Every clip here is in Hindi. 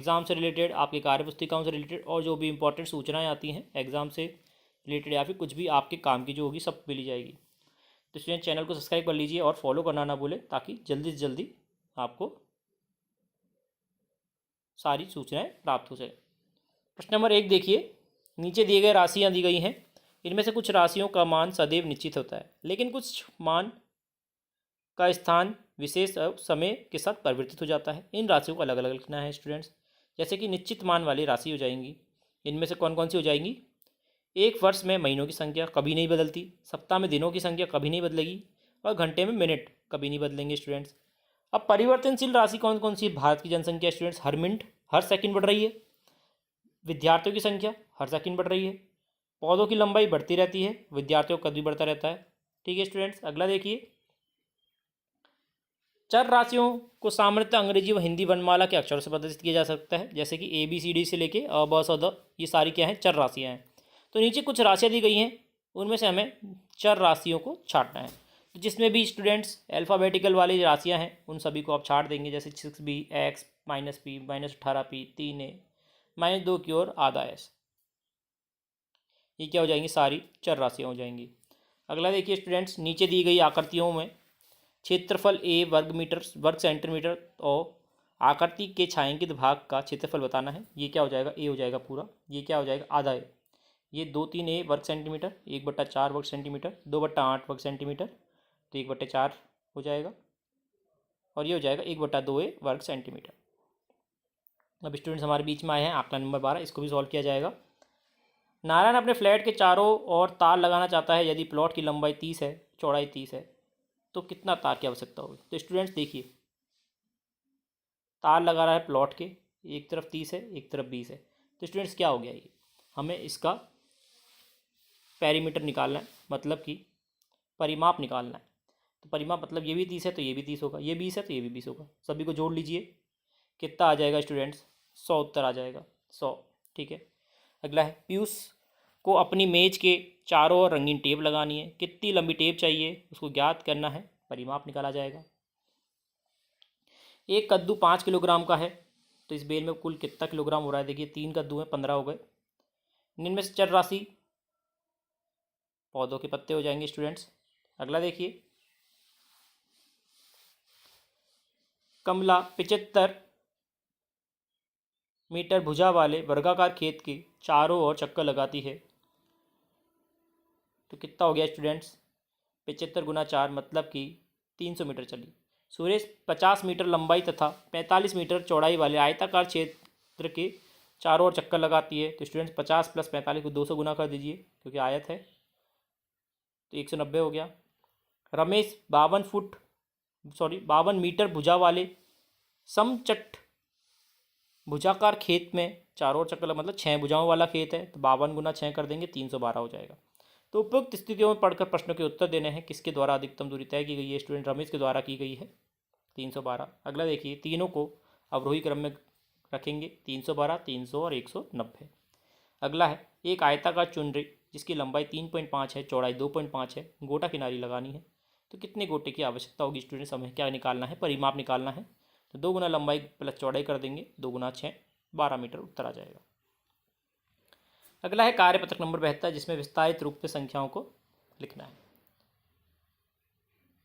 एग्ज़ाम से रिलेटेड, आपके कार्य पुस्तिकाओं से रिलेटेड और जो भी इंपॉर्टेंट सूचनाएं आती हैं एग्ज़ाम से रिलेटेड या फिर कुछ भी आपके काम की जो होगी सब मिली जाएगी। तो स्टूडेंट चैनल को सब्सक्राइब कर लीजिए और फॉलो करना ना भूलें ताकि जल्दी से जल्दी आपको सारी सूचनाएं प्राप्त हो सके। प्रश्न नंबर 1 देखिए, नीचे दिए गए राशियां दी गई हैं, इनमें से कुछ राशियों का मान सदैव निश्चित होता है लेकिन कुछ मान का स्थान विशेष समय के साथ परिवर्तित हो जाता है। इन राशियों को अलग अलग लिखना है स्टूडेंट्स। जैसे कि निश्चित मान वाली राशि हो जाएंगी, इनमें से कौन कौन सी हो जाएंगी? एक वर्ष में महीनों की संख्या कभी नहीं बदलती, सप्ताह में दिनों की संख्या कभी नहीं बदलेगी और घंटे में मिनट कभी नहीं बदलेंगे स्टूडेंट्स। अब परिवर्तनशील राशि कौन कौन सी? भारत की जनसंख्या स्टूडेंट्स हर मिनट हर सेकंड बढ़ रही है, विद्यार्थियों की संख्या हर सेकंड बढ़ रही है, पौधों की लंबाई बढ़ती रहती है, विद्यार्थियों का कद भी बढ़ता रहता है। ठीक है स्टूडेंट्स, अगला देखिए, चर राशियों को सामान्यतः अंग्रेजी व हिंदी वर्णमाला के अक्षरों से प्रदर्शित किया जा सकता है, जैसे कि ABCD से लेके अ ब स द, ये सारी क्या हैं? चर राशियाँ हैं। तो नीचे कुछ राशियाँ दी गई हैं, उनमें से हमें चर राशियों को छांटना है। तो जिसमें भी स्टूडेंट्स अल्फ़ाबेटिकल वाली राशियाँ हैं उन सभी को आप छांट देंगे, जैसे 6B x -p -18p 3a -2 की ओर आधा s, ये क्या हो जाएंगी? सारी चर राशियाँ हो जाएंगी। अगला देखिए स्टूडेंट्स, नीचे दी गई आकृतियों में क्षेत्रफल A वर्ग मीटर वर्ग सेंटीमीटर और आकृति के छायांकित भाग का क्षेत्रफल बताना है। ये क्या हो जाएगा? A हो जाएगा पूरा। ये क्या हो जाएगा? आधा है। ये 2/3 A वर्ग सेंटीमीटर, 1/4 वर्ग सेंटीमीटर, 2/8 वर्ग सेंटीमीटर, तो 1/4 हो जाएगा और ये हो जाएगा 1/2 A वर्ग सेंटीमीटर। अब स्टूडेंट्स हमारे बीच में आए हैं आंकड़ा नंबर 12, इसको भी सॉल्व किया जाएगा। नारायण अपने फ्लैट के चारों ओर तार लगाना चाहता है। यदि प्लॉट की लंबाई 30 है, चौड़ाई 30 है, तो कितना तार की आवश्यकता होगी? तो स्टूडेंट्स देखिए, तार लगा रहा है प्लॉट के, एक तरफ 30 है एक तरफ 20 है, तो स्टूडेंट्स क्या हो गया? ये हमें इसका पेरीमीटर निकालना है, मतलब कि परिमाप निकालना है। तो परिमाप मतलब ये भी 30 है तो ये भी 30 होगा, ये 20 है तो ये भी 20 होगा। सभी को जोड़ लीजिए, कितना आ जाएगा स्टूडेंट्स? 100 उत्तर आ जाएगा, 100। ठीक है, अगला है, पीयूष को अपनी मेज के चारों ओर रंगीन टेप लगानी है। कितनी लंबी टेप चाहिए उसको ज्ञात करना है, परिमाप निकाला जाएगा। एक कद्दू 5 किलोग्राम का है, तो इस बेल में कुल कितना किलोग्राम हो रहा है? देखिए 3 कद्दू हैं, 15 हो गए। निम्न में से चर राशि पौधों के पत्ते हो जाएंगे स्टूडेंट्स। अगला देखिए, कमला 75 मीटर भुजा वाले वर्गाकार खेत के चारों ओर चक्कर लगाती है, तो कितना हो गया स्टूडेंट्स? 75 गुना 4 मतलब कि 300 मीटर चली। सुरेश 50 मीटर लंबाई तथा 45 मीटर चौड़ाई वाले आयताकार क्षेत्र के चारों ओर चक्कर लगाती है, तो स्टूडेंट्स 50 + 45 को 200 गुना कर दीजिए क्योंकि आयत है, तो 190 हो गया। रमेश 52 मीटर भुजा वाले समचट भुजाकार खेत में चारों ओर चक्कर मतलब 6 भुजाओं वाला खेत है, तो 52 गुना 6 कर देंगे, 312 हो जाएगा। तो उपयुक्त स्थितियों में पढ़कर प्रश्नों के उत्तर देने हैं। किसके द्वारा अधिकतम दूरी तय की गई है? स्टूडेंट रमेश के द्वारा की गई है, 312। अगला देखिए, तीनों को अवरोही क्रम में रखेंगे, 312, 300 और 190। अगला है, एक आयताकार चुनरी जिसकी लंबाई 3.5 है, चौड़ाई 2.5 है, गोटा किनारी लगानी है, तो कितने गोटे की आवश्यकता होगी स्टूडेंट्स? हमें क्या निकालना है? परिमाप निकालना है। तो 2 गुना लंबाई प्लस चौड़ाई कर देंगे, 2 गुना 6, 12 मीटर उत्तर आ जाएगा। अगला है कार्यपत्रक नंबर 72, जिसमें विस्तारित रूप में संख्याओं को लिखना है।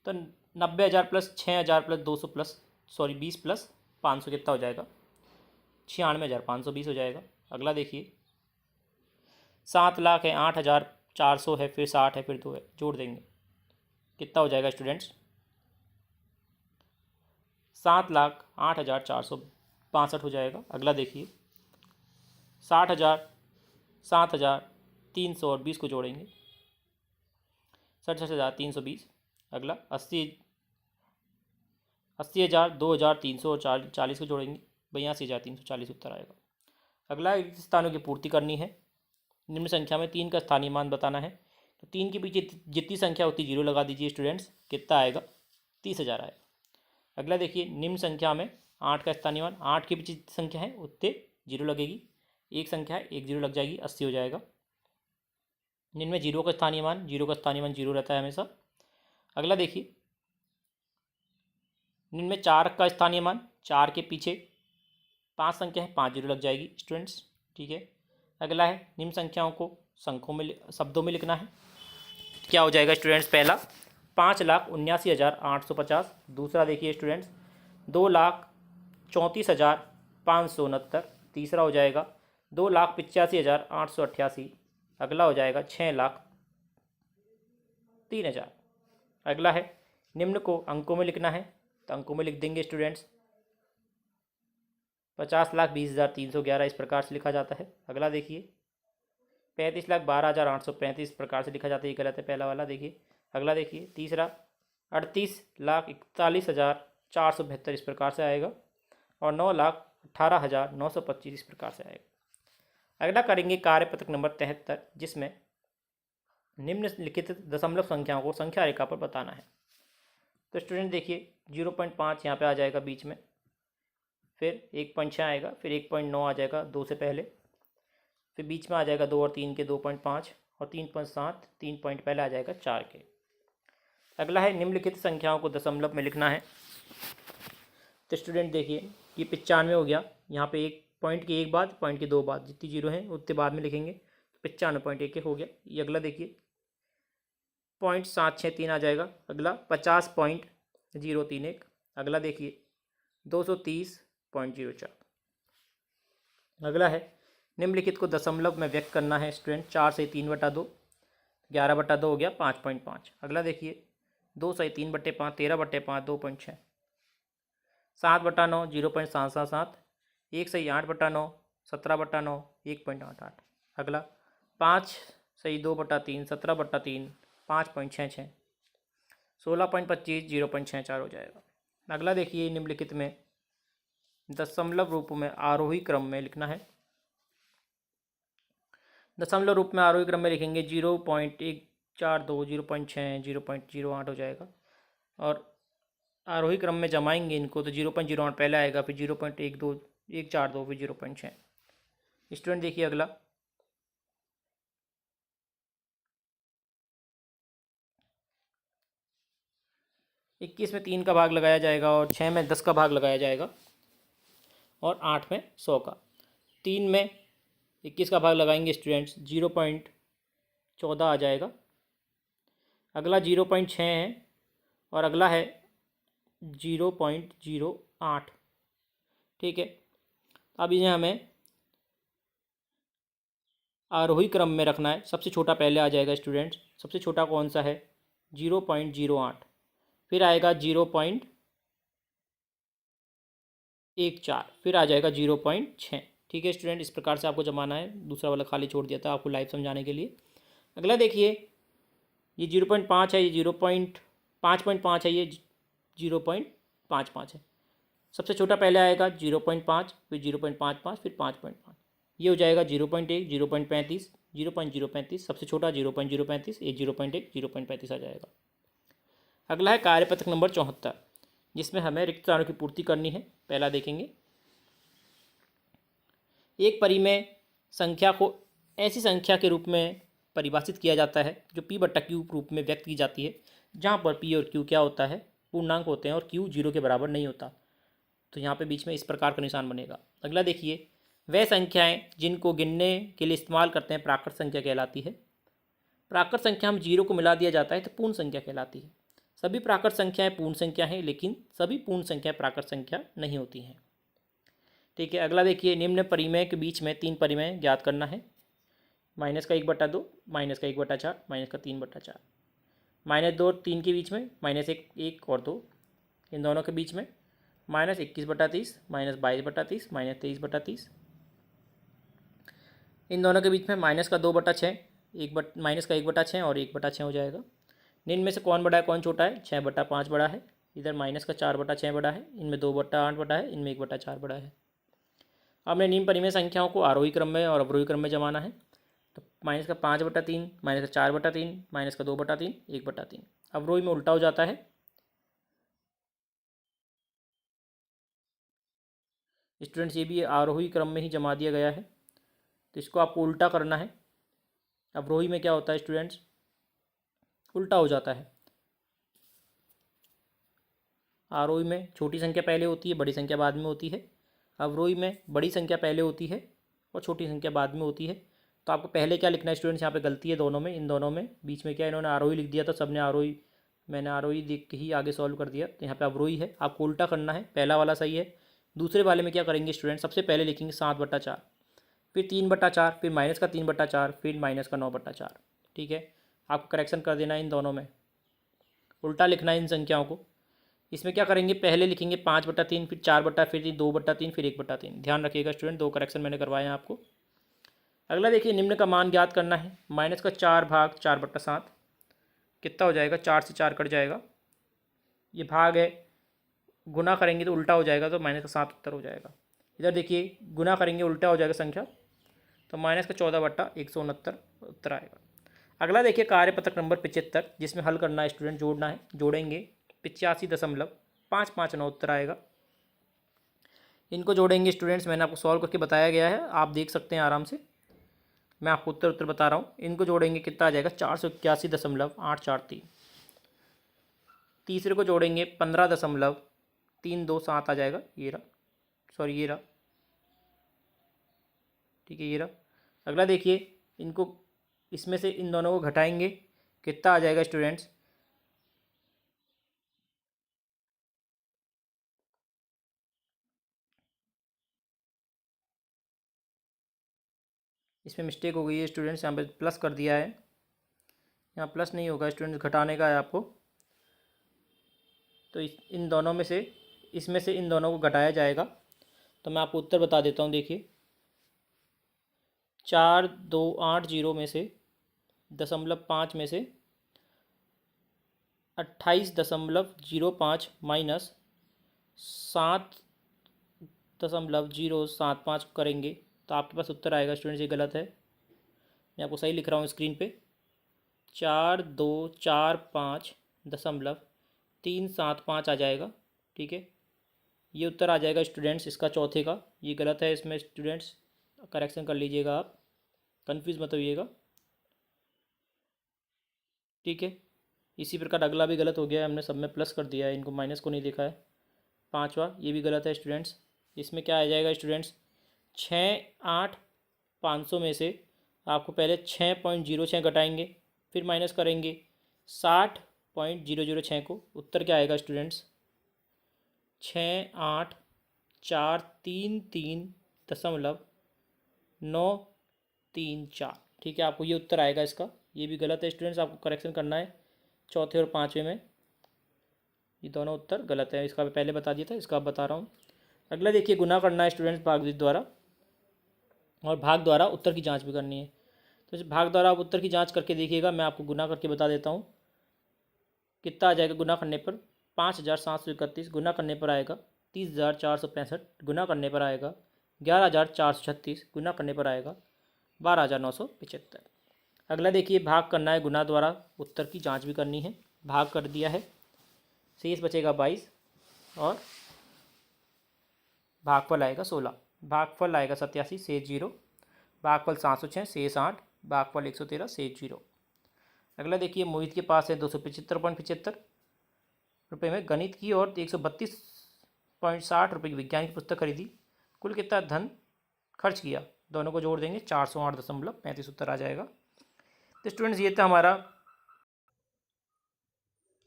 तो 90,000 + 6,000 + 200 20 + 500 कितना हो जाएगा? 96,520 हो जाएगा। अगला देखिए, 7 लाख है, 8,400 है, फिर 60 है, फिर 2 है, जोड़ देंगे, कितना हो जाएगा स्टूडेंट्स? 7,08,465 हो जाएगा। अगला देखिए, 60,000, 7,000, 300 और 20 को जोड़ेंगे, 67,320। अगला 80,000, 2,000, 300 और 40 को जोड़ेंगे, 82,340 उत्तर आएगा। अगला रिक्त स्थानों की पूर्ति करनी है। निम्न संख्या में 3 का स्थानीय मान बताना है। तो 3 के पीछे जितनी संख्या होती 0 लगा दीजिए स्टूडेंट्स, कितना आएगा? 30,000 आएगा। अगला देखिए, निम्न संख्या में 8 का स्थानीय मान, 8 के पीछे जितनी संख्या है उतने 0 लगेगी, एक संख्या है, एक 0 लग जाएगी, 80 हो जाएगा। निम्न में 0 का स्थानीय मान, 0 का स्थानीय मान 0 रहता है हमेशा। अगला देखिए, निम्न में 4 का स्थानीय मान, 4 के पीछे 5 संख्या है, 5 जीरो लग जाएगी स्टूडेंट्स। ठीक है, अगला है निम्न संख्याओं को शब्दों में लिखना है। क्या हो जाएगा स्टूडेंट्स? पहला 5,79,850। दूसरा देखिए स्टूडेंट्स 2,34,569। तीसरा हो जाएगा 2,85,888। अगला हो जाएगा 6,03,000। अगला है निम्न को अंकों में लिखना है, तो अंकों में लिख देंगे स्टूडेंट्स 50,20,311 इस प्रकार से लिखा जाता है। अगला देखिए 35,12,835 प्रकार से लिखा जाता है, ये गलत है पहला वाला। देखिए अगला देखिए तीसरा 38,41,472 इस प्रकार से आएगा, और 9,18,925 इस प्रकार से आएगा। अगला करेंगे कार्यपत्रक नंबर 73, जिसमें निम्नलिखित दशमलव संख्याओं को संख्या रेखा पर बताना है। तो स्टूडेंट देखिए 0.5 यहाँ पे आ जाएगा बीच में, फिर 1.6 आएगा, फिर 1.9 आ जाएगा 2 से पहले, फिर बीच में आ जाएगा 2 और 3 के 2.5, और 3.7 3 पॉइंट पहले आ जाएगा 4 के। अगला है निम्नलिखित संख्याओं को दशमलव में लिखना है। तो स्टूडेंट देखिए ये 95 हो गया, यहाँ पे एक पॉइंट की एक बाद, पॉइंट की दो बाद, जितनी जीरो हैं उतने बाद में लिखेंगे, तो 95.1 हो गया। ये अगला देखिए 0.763 आ जाएगा। अगला 50.031। अगला देखिए 230.04। अगला है निम्नलिखित को दशमलव में व्यक्त करना है स्टूडेंट। 4 से 3/2, 11/2 हो गया 5.5। अगला देखिए 2 से 3/5, 13/5 2.6, 7/9 0.777, 1 से 8/9 17/9 1.88। अगला 5 से 2/3 17/3 5.66, 16.25 0.64 हो जाएगा। अगला देखिए निम्नलिखित में दशमलव रूप में आरोही क्रम में लिखना है। दशमलव रूप में आरोही क्रम में लिखेंगे 0.142 0.6 0.08 हो जाएगा, और आरोही क्रम में जमाएंगे इनको तो 0.08 पहले आएगा, फिर 0.12 142, फिर 0.6। स्टूडेंट देखिए अगला 21 में 3 का भाग लगाया जाएगा, और 6 में 10 का भाग लगाया जाएगा, और 8 में 100 का। 3 में 21 का भाग लगाएंगे स्टूडेंट्स 0.14 आ जाएगा। अगला 0.6 है, और अगला है 0.08। ठीक है, अब इन्हें हमें आरोही क्रम में रखना है। सबसे छोटा पहले आ जाएगा स्टूडेंट्स। सबसे छोटा कौन सा है? 0.08, फिर आएगा 0.14, फिर आ जाएगा 0.6। ठीक है स्टूडेंट, इस प्रकार से आपको जमाना है। दूसरा वाला खाली छोड़ दिया था आपको लाइव समझाने के लिए। अगला देखिए ये 0.5 है, ये 5.5 है, ये 0.55 है। सबसे छोटा पहले आएगा 0.5, फिर 0.55, फिर 5.5। ये हो जाएगा 0.1 0.35 0.035। सबसे छोटा 0.035, ये 0.1 0.35 आ जाएगा। अगला है कार्यपत्रक नंबर 74, जिसमें हमें रिक्त स्थानों की पूर्ति करनी है। पहला देखेंगे एक परिमेय संख्या को ऐसी संख्या के रूप में परिभाषित किया जाता है जो p/q रूप में व्यक्त की जाती है, जहाँ पर p और q क्या होता है? पूर्णांक होते हैं, और q 0 के बराबर नहीं होता। तो यहाँ पे बीच में इस प्रकार का निशान बनेगा। अगला देखिए वह संख्याएं जिनको गिनने के लिए इस्तेमाल करते हैं प्राकृत संख्या कहलाती है। प्राकृत संख्या हम 0 को मिला दिया जाता है तो पूर्ण संख्या कहलाती है। सभी प्राकृत संख्याएं पूर्ण संख्या हैं, लेकिन सभी पूर्ण संख्याएं प्राकृत संख्या नहीं होती हैं। ठीक है, अगला देखिए निम्न परिमेय के बीच में 3 परिमेय ज्ञात करना है। -1/2, -1/4, -3/4। -2 और 3 के बीच में, -1 1 और 2, इन दोनों के बीच में -21/30, -22/30, -23/30। इन दोनों के बीच में -2/6, -1/6 और 1/6 हो जाएगा। निम्न में से कौन बड़ा है कौन छोटा है? 6/5 बड़ा है। इधर -4/6 बड़ा है, इनमें 2/8 बड़ा है, इनमें 1/4 बड़ा है। हमने निम्न परिमेय संख्याओं को आरोही क्रम में और अवरोही क्रम में जमाना है। तो -5/3, -4/3, -2/3, 1/3। अवरोही में उल्टा हो जाता है। स्टूडेंट्स ये भी आरोही क्रम में ही जमा दिया गया है, तो इसको आपको उल्टा करना है। अवरोही में क्या होता है स्टूडेंट्स? उल्टा हो जाता है। आरोही में छोटी संख्या पहले होती है, बड़ी संख्या बाद में होती है, अवरोही में बड़ी संख्या पहले होती है और छोटी संख्या बाद में होती है। तो आपको पहले क्या लिखना है स्टूडेंट्स, यहाँ पे गलती है दोनों में, इन दोनों में, बीच में क्या इन्होंने आरोही लिख दिया था, सबने आरोही, मैंने आरोही देख के ही आगे सॉल्व कर दिया। तो यहाँ पे अवरोही है, आपको उल्टा करना है, पहला वाला सही है। दूसरे वाले में क्या करेंगे स्टूडेंट, सबसे पहले लिखेंगे 7/4, फिर 3/4, फिर माइनस का 3/4, फिर माइनस का 9/4। ठीक है, आपको करेक्शन कर देना है इन दोनों में, उल्टा लिखना है इन संख्याओं को। इसमें क्या करेंगे, पहले लिखेंगे 5/3, फिर 4/, फिर 2/3, फिर 1/3। ध्यान रखिएगा स्टूडेंट, 2 करेक्शन मैंने करवाए हैं आपको। अगला देखिए, निम्न का मान ज्ञात करना है। माइनस का 4 भाग 4/7 कितना हो जाएगा, 4 से 4 कट जाएगा, ये भाग है, गुना करेंगे तो उल्टा हो जाएगा, तो माइनस का 7 उत्तर हो जाएगा। इधर देखिए, गुना करेंगे उल्टा हो जाएगा संख्या, तो माइनस का 14/169 उत्तर आएगा। अगला देखिए, कार्यपत्रक नंबर 75, जिसमें हल करना है स्टूडेंट, जोड़ना है, जोड़ेंगे 85.559 उत्तर आएगा। इनको जोड़ेंगे स्टूडेंट्स, मैंने आपको सॉल्व करके बताया गया है, आप देख सकते हैं आराम से, मैं आपको उत्तर बता रहा हूँ। इनको जोड़ेंगे कितना आ जाएगा, 481.843। तीसरे को जोड़ेंगे 15.327 आ जाएगा, ये रहा, सॉरी ये रहा, ठीक है ये रहा। अगला देखिए, इनको इसमें से इन दोनों को घटाएंगे, कितना आ जाएगा स्टूडेंट्स, इसमें मिस्टेक हो गई है स्टूडेंट्स, यहाँ पे प्लस कर दिया है, यहाँ प्लस नहीं होगा स्टूडेंट्स, घटाने का है आपको। तो इन दोनों में से, इसमें से इन दोनों को घटाया जाएगा। तो मैं आपको उत्तर बता देता हूँ, देखिए 4280 में से 0.5 में से 28.05 माइनस 7.075 करेंगे तो आपके पास उत्तर आएगा स्टूडेंट्स, ये गलत है, मैं आपको सही लिख रहा हूँ स्क्रीन पे, 4245.375 आ जाएगा। ठीक है, ये उत्तर आ जाएगा स्टूडेंट्स इसका चौथे का, ये गलत है, इसमें स्टूडेंट्स करेक्शन कर लीजिएगा आप, कंफ्यूज मत होइएगा। ठीक है, इसी प्रकार अगला भी गलत हो गया है, हमने सब में प्लस कर दिया है, इनको माइनस को नहीं देखा है। पांचवा, ये भी गलत है स्टूडेंट्स, इसमें क्या आ जाएगा स्टूडेंट्स, 6,8,500 में से आपको पहले 6.06 घटाएंगे, फिर माइनस करेंगे 60.006 को, उत्तर क्या आएगा स्टूडेंट्स, 6,8,4,3.934। ठीक है, आपको ये उत्तर आएगा इसका, ये भी गलत है स्टूडेंट्स, आपको करेक्शन करना है चौथे और पाँचवें में, ये दोनों उत्तर गलत है, इसका पहले बता दिया था, इसका बता रहा हूँ। अगला देखिए, गुना करना है स्टूडेंट्स भाग द्वारा, और भाग द्वारा उत्तर की जांच भी करनी है। तो भाग द्वारा आप उत्तर की जांच करके देखिएगा, मैं आपको गुना करके बता देता हूँ कितना आ जाएगा। गुना करने पर 5,731, गुना करने पर आएगा 30,465, गुना करने पर आएगा 11,436, गुना करने पर आएगा 12,975। अगला देखिए, भाग करना है गुना द्वारा, उत्तर की जांच भी करनी है। भाग कर दिया है, शेष बचेगा 22 और भागफल आएगा 16, भागफल आएगा 87, शेष 0, भागफल 706, शेष 8, भागफल 113, शेष 0। अगला देखिए, मोहित के पास है 275.75 रुपये में गणित की और 132.60 रुपये की विज्ञान की पुस्तक खरीदी, कुल कितना धन खर्च किया, दोनों को जोड़ देंगे 408.35 उत्तर आ जाएगा। तो स्टूडेंट्स, ये था हमारा,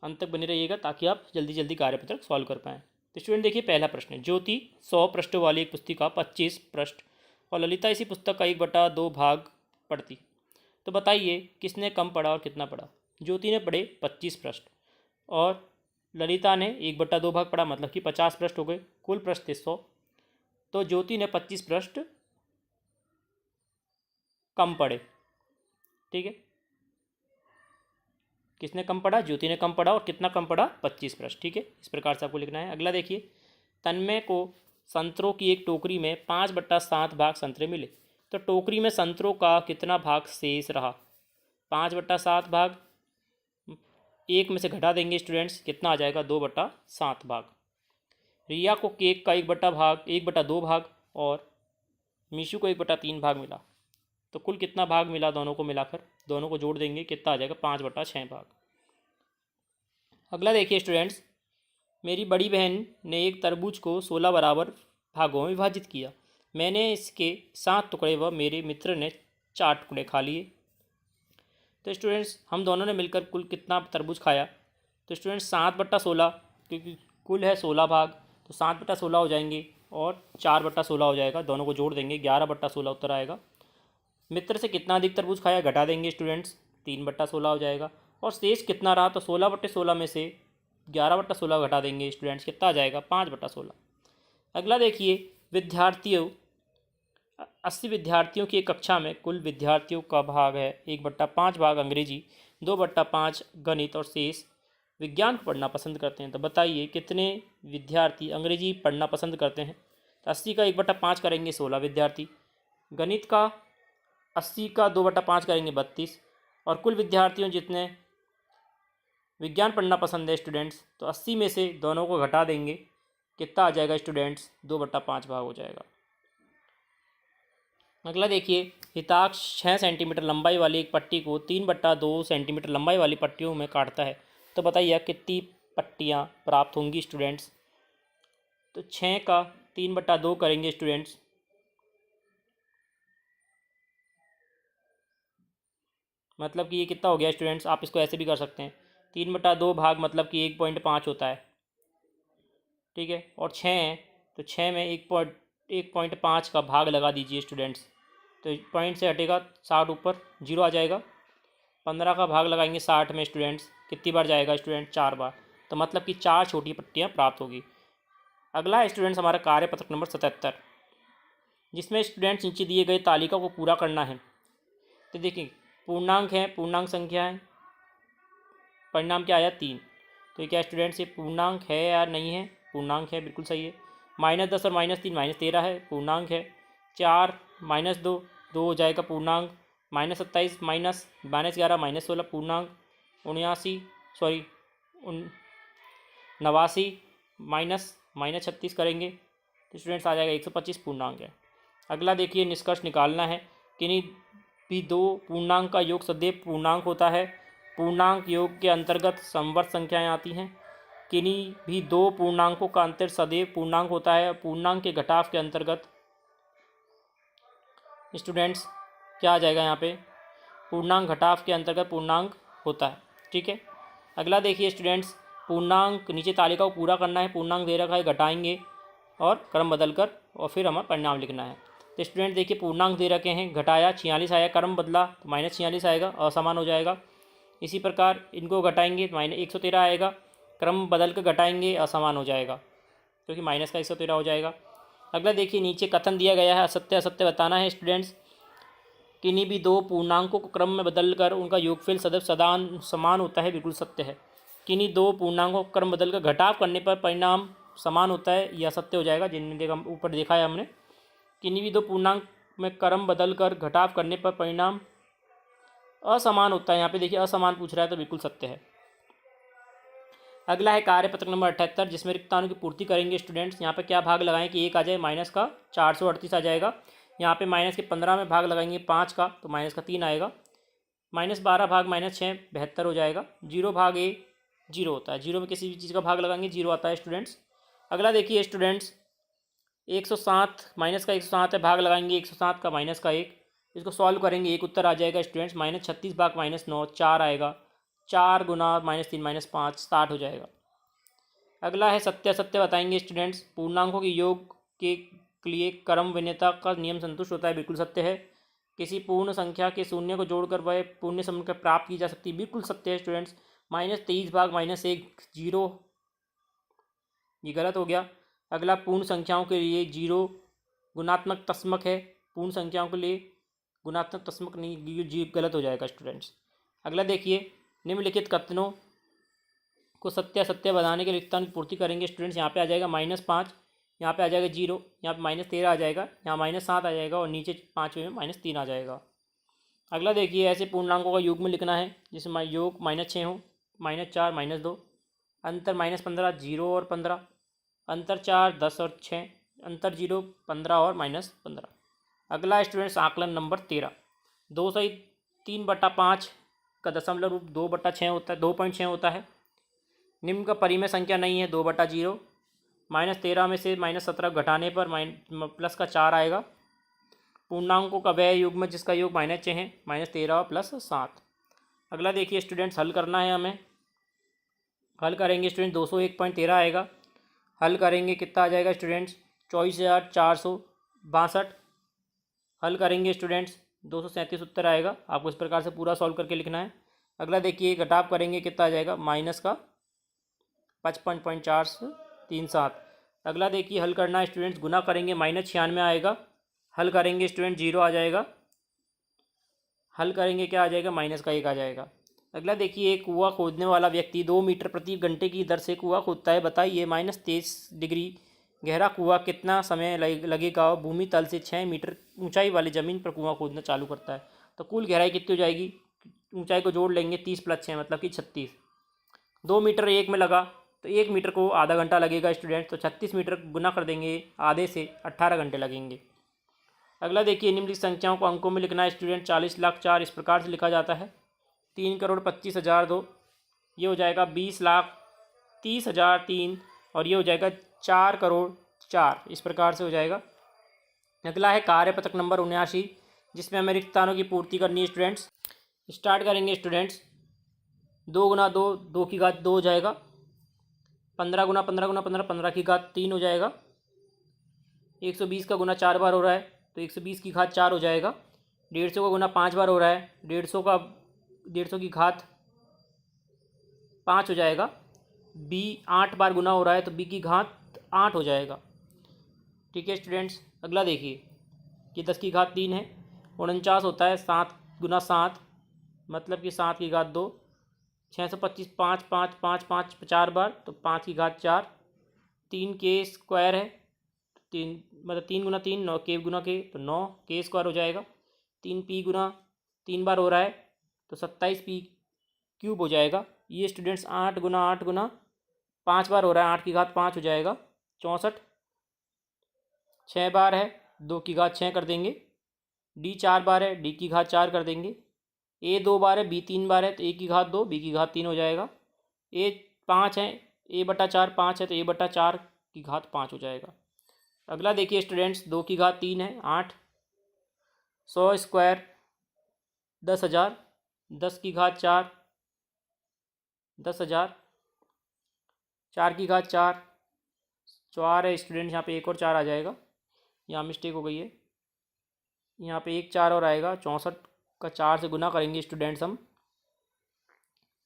अंत तक बने रहिएगा ताकि आप जल्दी जल्दी कार्यपत्रक सॉल्व कर पाएँ। तो स्टूडेंट देखिए, पहला प्रश्न है, ज्योति 100 पृष्ठों वाली एक पुस्तिका 25 पृष्ठ और ललिता इसी पुस्तक का 1/2 भाग पढ़ती, तो बताइए किसने कम पढ़ा और कितना पढ़ा। ज्योति ने पढ़े 25 पृष्ठ और ललिता ने 1/2 भाग पढ़ा, मतलब कि 50 पृष्ठ हो गए, कुल पृष्ठ थे 100, तो ज्योति ने 25 पृष्ठ कम पढ़े। ठीक है, किसने कम पढ़ा, ज्योति ने कम पढ़ा, और कितना कम पढ़ा, 25 पृष्ठ। ठीक है, इस प्रकार से आपको लिखना है। अगला देखिए, तन्मय को संतरों की एक टोकरी में 5/7 भाग संतरे मिले, तो टोकरी में संतरों का कितना भाग शेष रहा, 5/7 भाग, एक में से घटा देंगे स्टूडेंट्स, कितना आ जाएगा, 2/7 भाग। रिया को केक का 1/2 भाग और मीशू को 1/3 भाग मिला, तो कुल कितना भाग मिला दोनों को मिलाकर, दोनों को जोड़ देंगे, कितना आ जाएगा, 5/6 भाग। अगला देखिए स्टूडेंट्स, मेरी बड़ी बहन ने एक तरबूज को 16 बराबर भागों में विभाजित किया। मैंने इसके 7 टुकड़े व मेरे मित्र ने 4 टुकड़े खा लिए। तो स्टूडेंट्स हम दोनों ने मिलकर कुल कितना तरबूज खाया? तो स्टूडेंट्स 7/16, क्योंकि कुल है 16 भाग, तो 7/16 हो जाएंगे और 4/16 हो जाएगा, दोनों को जोड़ देंगे 11/16 उत्तर आएगा। मित्र से कितना अधिक तरबूज खाया घटा देंगे स्टूडेंट्स, 3/16 हो जाएगा। और शेष कितना रहा? तो 16/16 में से 11/16 घटा देंगे स्टूडेंट्स, कितना आ जाएगा? 5/16। अगला देखिए, विद्यार्थियों 80 विद्यार्थियों की एक कक्षा में कुल विद्यार्थियों का भाग है 1/5 भाग अंग्रेजी, 2/5 गणित और शेष विज्ञान को पढ़ना पसंद करते हैं। तो बताइए कितने विद्यार्थी अंग्रेजी पढ़ना पसंद करते हैं? तो 80 का 1/5 करेंगे 16 विद्यार्थी, गणित का 80 का 2/5 करेंगे 32, और कुल विद्यार्थियों जितने विज्ञान पढ़ना पसंद है स्टूडेंट्स, तो 80 में से दोनों को घटा देंगे, कितना आ जाएगा स्टूडेंट्स? 2/5 भाग हो जाएगा। अगला देखिए, हिताक्ष 6 सेंटीमीटर लंबाई वाली एक पट्टी को 3/2 सेंटीमीटर लंबाई वाली पट्टियों में काटता है। तो बताइए कितनी पट्टियाँ प्राप्त होंगी स्टूडेंट्स? तो 6 का 3/2 करेंगे स्टूडेंट्स, मतलब कि ये कितना हो गया स्टूडेंट्स? आप इसको ऐसे भी कर सकते हैं, 3/2 भाग मतलब कि 1.5 होता है, ठीक है। और 6 है तो 6 में 1.5 का भाग लगा दीजिए स्टूडेंट्स, तो पॉइंट से हटेगा 60 ऊपर, 0 आ जाएगा। 15 का भाग लगाएंगे 60 में स्टूडेंट्स, कितनी बार जाएगा स्टूडेंट? 4 बार, तो मतलब कि 4 छोटी पट्टियाँ प्राप्त होगी। अगला है स्टूडेंट्स हमारा कार्यपत्रक नंबर 77, जिसमें स्टूडेंट्स नीचे दिए गए तालिका को पूरा करना है। तो देखिए पूर्णांक है, पूर्णांक संख्या है, परिणाम क्या आया? 3। तो ये क्या स्टूडेंट्स, ये पूर्णांक है या नहीं है? पूर्णांक है, बिल्कुल सही है। -10 और -3 -13 है, पूर्णांक है। 4 -2 2 हो जाएगा पूर्णांक। -27 -11 -16 पूर्णांक। 89 -36 करेंगे तो स्टूडेंट्स आ जाएगा 125 पूर्णांक है। अगला देखिए, निष्कर्ष निकालना है। किन्हीं भी दो पूर्णांक का योग सदैव पूर्णांक होता है। पूर्णांक योग के अंतर्गत समवर्त संख्याएं आती हैं। किन्हीं भी दो पूर्णांकों का अंतर सदैव पूर्णांक होता है। पूर्णांक के घटाव के अंतर्गत स्टूडेंट्स क्या आ जाएगा यहाँ पे? पूर्णांक घटाव के अंतर्गत पूर्णांक होता है, ठीक है। अगला देखिए स्टूडेंट्स, पूर्णांक नीचे तालिका को पूरा करना है। पूर्णांक दे रखा है, घटाएंगे और क्रम बदल कर और फिर हमें परिणाम लिखना है। तो स्टूडेंट देखिए पूर्णांक दे रखे हैं, घटाया 46 आया, क्रम बदला तो -46 आएगा, असमान हो जाएगा। इसी प्रकार इनको घटाएंगे तो -113 आएगा, क्रम बदल कर घटाएंगे, असमान हो जाएगा क्योंकि माइनस का 113 हो जाएगा। अगला देखिए, नीचे कथन दिया गया है, असत्य असत्य बताना है स्टूडेंट्स। किन्हीं भी दो पूर्णांकों को क्रम में बदलकर उनका योगफल सदैव समान होता है, बिल्कुल सत्य है। किन्हीं दो पूर्णांकों को क्रम बदलकर घटाव करने पर परिणाम समान होता है, यह सत्य हो जाएगा। जिनमें देखा ऊपर देखा है हमने, किन्हीं भी दो पूर्णांक में क्रम बदलकर घटाव करने पर परिणाम असमान होता है। यहाँ पे देखिए असमान पूछ रहा है तो बिल्कुल सत्य है। अगला है कार्यपत्रक नंबर 78, जिसमें रिक्ताणु की पूर्ति करेंगे स्टूडेंट्स। यहाँ पे क्या भाग लगाएं कि 1 आ जाए, माइनस का 438 आ जाएगा। यहाँ पे माइनस के 15 में भाग लगाएंगे 5 का तो माइनस का 3 आएगा। -12 भाग -6 72 हो जाएगा। 0 भाग ए 0 होता है, 0 में किसी भी चीज़ का भाग लगाएंगे 0 आता है स्टूडेंट्स। अगला देखिए स्टूडेंट्स, 107 माइनस का 107 है, भाग लगाएंगे 107 का माइनस का 1, इसको सॉल्व करेंगे, एक उत्तर आ जाएगा स्टूडेंट्स। -36 भाग -9 4 आएगा, 4 गुना -3 -5 60 हो जाएगा। अगला है सत्य असत्य बताएंगे स्टूडेंट्स। पूर्णांकों के योग के लिए क्रम भिन्नता का नियम संतुष्ट होता है, बिल्कुल सत्य है। किसी पूर्ण संख्या के शून्य को जोड़कर वह पूर्ण संख्या प्राप्त की जा सकती है, बिल्कुल सत्य है स्टूडेंट्स। -23 भाग -1 0, ये गलत हो गया। अगला पूर्ण संख्याओं के लिए 0 गुणात्मक तस्मक है, पूर्ण संख्याओं के लिए गुणात्मक तस्मक नहीं, जी गलत हो जाएगा स्टूडेंट्स। अगला देखिए, निम्नलिखित कथनों को सत्य असत्य बनाने के लिए रिक्तांक की पूर्ति करेंगे स्टूडेंट्स। यहाँ पे आ जाएगा -5, यहाँ पे आ जाएगा 0, यहाँ पे -13 आ जाएगा, यहाँ -7 आ जाएगा और नीचे 5वें में -3 आ जाएगा। अगला देखिए, ऐसे पूर्णांकों का योग में लिखना है जिसमें योग -6 हो, -4 -2, अंतर -15 0 और 15, अंतर 4 10 और 6, अंतर 0 15 और -15। अगला स्टूडेंट्स आकलन नंबर 13, 203/5 का दशमलव रूप 2/6 होता है, 2.6 होता है। निम्न का परिमेय संख्या नहीं है, 2/0। -13 में से -17 घटाने पर प्लस का 4 आएगा। पूर्णांकों का वह युग्म जिसका योग -6 है, -13 + 7। अगला देखिए स्टूडेंट्स, हल करना है हमें। हल करेंगे स्टूडेंट 201.13 आएगा। हल करेंगे कितना आ जाएगा स्टूडेंट्स, 24,462। हल करेंगे स्टूडेंट्स 237 उत्तर आएगा। आपको इस प्रकार से पूरा सॉल्व करके लिखना है। अगला देखिए घटाव करेंगे कितना आ जाएगा, माइनस का 55.437। अगला देखिए हल करना है स्टूडेंट्स, गुना करेंगे -96 आएगा। हल करेंगे स्टूडेंट 0 आ जाएगा। हल करेंगे क्या आ जाएगा, -1 आ जाएगा। अगला देखिए, एक कुआं खोदने वाला व्यक्ति 2 मीटर प्रति घंटे की दर से कुआं खोदता है। बताइए -23 डिग्री गहरा कुआं कितना समय लगेगा और भूमि तल से 6 मीटर ऊंचाई वाली ज़मीन पर कुआं खोदना चालू करता है। तो कुल गहराई कितनी हो जाएगी, ऊंचाई को जोड़ लेंगे, 30 + 6 मतलब कि 36। 2 मीटर एक में लगा तो 1 मीटर को आधा घंटा लगेगा स्टूडेंट। तो 36 मीटर गुना कर देंगे आधे से, 18 घंटे लगेंगे। अगला देखिए, निम्नलिखित संख्याओं को अंकों में लिखना है स्टूडेंट। 40,04,000 इस प्रकार से लिखा जाता है। 3,25,002 ये हो जाएगा 20,30,003 और ये हो जाएगा 4,04,00,000 इस प्रकार से हो जाएगा। अगला है कार्यपत्रक नंबर 79, जिसमें हमें रिक्त स्थानों की पूर्ति करनी है स्टूडेंट्स। स्टार्ट करेंगे स्टूडेंट्स। 2 × 2 2 की घात 2 हो जाएगा। 15 × 15 × 15 15 की घात 3 हो जाएगा। 120 का गुना 4 बार हो रहा है तो 120 की घात 4 हो जाएगा। 150 का गुना 5 बार हो रहा है, 150 की घात 5 हो जाएगा। b 8 बार गुना हो रहा है तो b की घात 8 हो जाएगा। ठीक है स्टूडेंट्स। अगला देखिए, ये 10 की घात 3 है। 49 होता है 7 × 7 मतलब कि 7 की घात 2। 625 5 5 5 5 4 बार तो 5 की घात 4। 3 के स्क्वायर है, 3 मतलब 3 × 3 9 के गुना के तो 9 के स्क्वायर हो जाएगा। 3 p गुना 3 बार हो रहा है तो 27 p क्यूब हो जाएगा। ये स्टूडेंट्स 8 × 8 × 5 बार हो रहा है, 8 की घात 5 हो जाएगा। 64 6 बार है, 2 की घात 6 कर देंगे। d 4 बार है, d की घात 4 कर देंगे। a 2 बार है, b 3 बार है तो a की घात 2, b की घात 3 हो जाएगा। a 5 है, a/4 5 है तो a/4 की घात 5 हो जाएगा। अगला देखिए स्टूडेंट्स, 2 की घात 3 है 8। 100 स्क्वायर 10,000। 10 की घात 4 10,000। 4 की घात 4 4 है स्टूडेंट, यहाँ पे एक और 4 आ जाएगा, यहाँ मिस्टेक हो गई है, यहाँ पे एक 4 और आएगा। 64 का 4 से गुना करेंगे स्टूडेंट्स हम,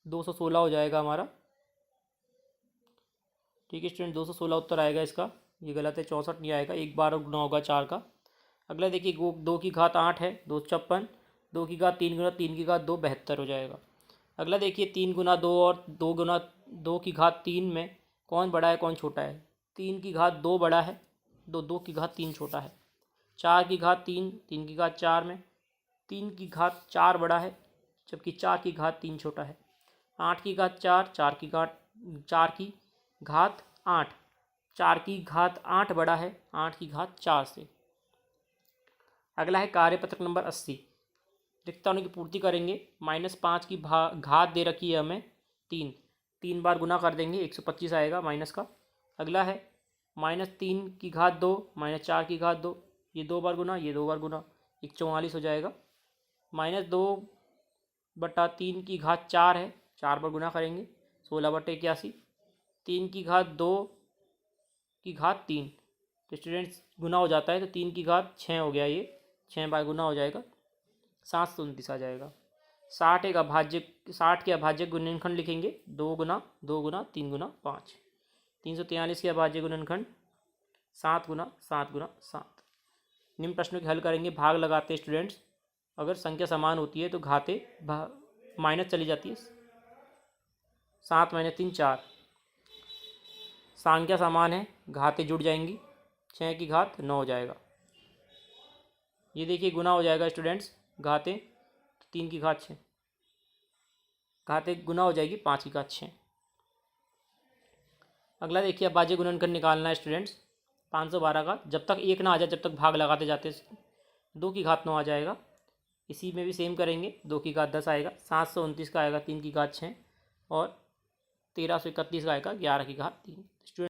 216 हो जाएगा हमारा। ठीक है स्टूडेंट, 216 उत्तर आएगा इसका। ये गलत है, 64 नहीं आएगा, एक बार और गुना होगा 4 का। अगला देखिए, 2 की घात 8 है, 256। 2 की घात 3 × 3 की घात 2 72 हो जाएगा। अगला देखिए, 3 × 2 और 2 × 2 की घात 3 में कौन बड़ा है कौन छोटा है। 3 की घात 2 बड़ा है, 2 की घात 3 छोटा है। 4 की घात 3 3 की घात 4 में 3 की घात 4 बड़ा है जबकि 4 की घात 3 छोटा है। 8 की घात 4 4 की घात 8 4 की घात 8 बड़ा है 8 की घात 4 से। अगला है कार्यपत्रक नंबर 80। रिक्त स्थानों की पूर्ति करेंगे। -5 की घात दे रखी है हमें 3 बार गुना कर देंगे, 125 आएगा माइनस का। अगला है -3 की घात 2 -4 की घात 2, ये 2 बार गुना, ये 2 बार गुना, 144 हो जाएगा। -2/3 की घात 4 है, 4 बार गुना करेंगे, 16/81। 3 की घात 2 की घात 3 तो स्टूडेंट्स गुना हो जाता है तो 3 की घात 6 हो गया, ये 6 बार गुना हो जाएगा, 729 आ जाएगा। 60 के अभाज्य गुणनखंड लिखेंगे, 2 × 2 × 3 × 5। 343 के अभाज्य गुणनखंड 7 × 7 × 7। निम्न प्रश्नों के हल करेंगे। भाग लगाते स्टूडेंट्स, अगर संख्या समान होती है तो घाते माइनस चली जाती है। 7 - 3 4। संख्या समान है, घाते जुड़ जाएंगी, 6 की घात 9 हो जाएगा। ये देखिए गुना हो जाएगा स्टूडेंट्स, घाते 3 की घात 6, घाते गुना हो जाएगी 5 की घात 6। अगला देखिए, अभाज्य गुणनखंड निकालना है स्टूडेंट्स। 512 का जब तक 1 ना आ जाए जब तक भाग लगाते जाते 2 की घात 9 आ जाएगा। इसी में भी सेम करेंगे, 2 की घात 10 आएगा। 729 का आएगा 3 की घात 6 और 1331 का आएगा 11 की घात 3। स्टूडेंट